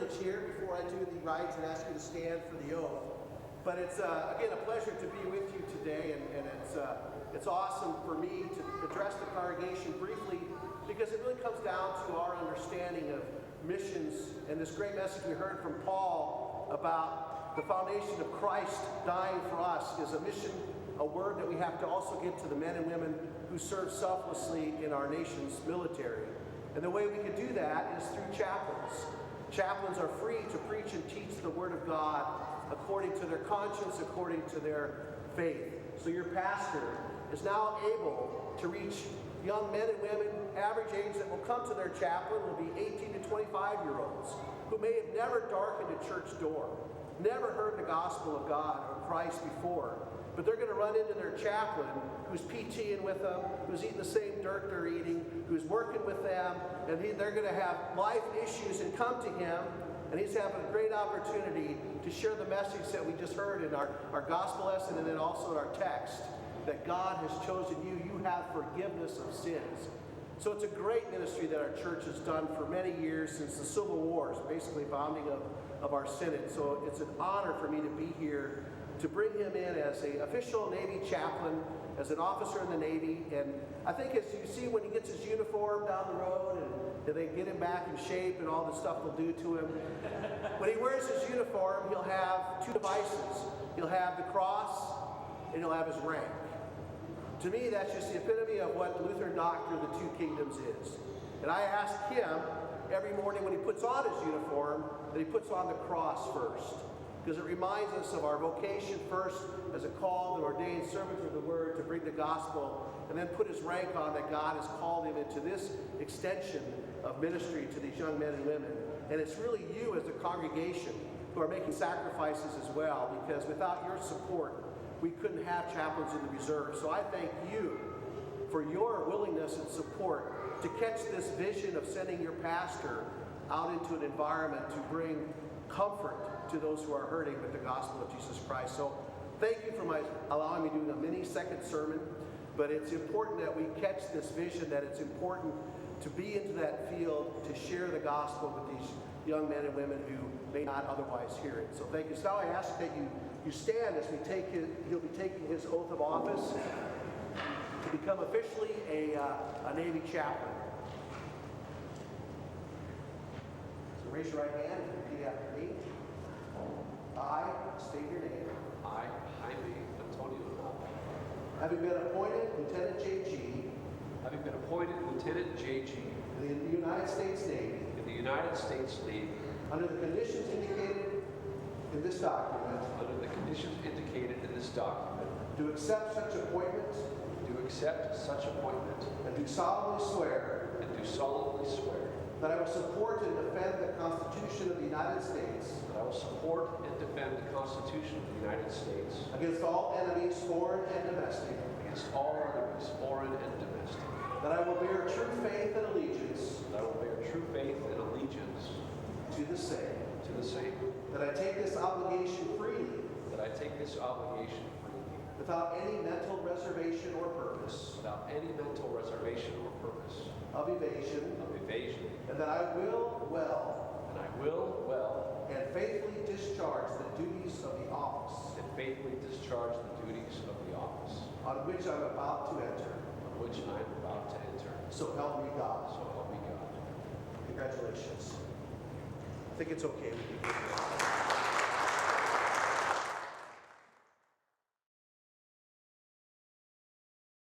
privilege here before I do the rites and ask you to stand for the oath. But it's, again, a pleasure to be with you today, and it's awesome for me to address the congregation briefly because it really comes down to our understanding of missions and this great message we heard from Paul about the foundation of Christ dying for us is a mission, a word that we have to also give to the men and women who serve selflessly in our nation's military. And the way we can do that is through chaplains. Chaplains are free to preach and teach the Word of God according to their conscience, according to their faith. So your pastor is now able to reach young men and women, average age, that will come to their chaplain, will be 18 to 25-year-olds, who may have never darkened a church door, never heard the gospel of God or Christ before, but they're going to run into their chaplain who's PTing with them, who's eating the same dirt they're eating, who's working with them, and they're going to have life issues and come to him, and he's having a great opportunity to share the message that we just heard in our gospel lesson and then also in our text, that God has chosen you. You have forgiveness of sins. So it's a great ministry that our church has done for many years since the Civil Wars, basically founding of our synod. So it's an honor for me to be here to bring him in as an official Navy chaplain, as an officer in the Navy. And I think as you see when he gets his uniform down the road and they get him back in shape and all the stuff they'll do to him, when he wears his uniform, he'll have two devices. He'll have the cross and he'll have his rank. To me, that's just the epitome of what Lutheran doctrine of the two kingdoms is. And I ask him every morning when he puts on his uniform that he puts on the cross first, because it reminds us of our vocation first as a called and ordained servant of the word to bring the gospel, and then put his rank on that God has called him into this extension of ministry to these young men and women. And it's really you as a congregation who are making sacrifices as well, because without your support, we couldn't have chaplains in the reserve. So I thank you for your willingness and support to catch this vision of sending your pastor out into an environment to bring comfort to those who are hurting with the gospel of Jesus Christ. So thank you for allowing me to do a mini second sermon, but it's important that we catch this vision, that it's important to be into that field, to share the gospel with these young men and women who may not otherwise hear it. So thank you. So now I ask that you stand as he'll be taking his oath of office to become officially a Navy chaplain. So raise your right hand and repeat after me. I state your name. I, Jaime Antonio Nava, Having been appointed Lieutenant JG having been appointed Lieutenant JG in the United States Navy in the United States Navy under the conditions indicated in this document, under the conditions indicated in this document, do accept such appointment and do solemnly swear that I will support and defend the Constitution of the United States that I will support and defend the Constitution of the United States against all enemies, foreign and domestic, against all enemies, foreign and domestic, that I will bear true faith and allegiance that I will bear true faith and allegiance to the same, that I take this obligation freely without any mental reservation or purpose of evasion, and that I will well and faithfully discharge the duties of the office on which I'm about to enter. So help me God. Congratulations. I think it's okay.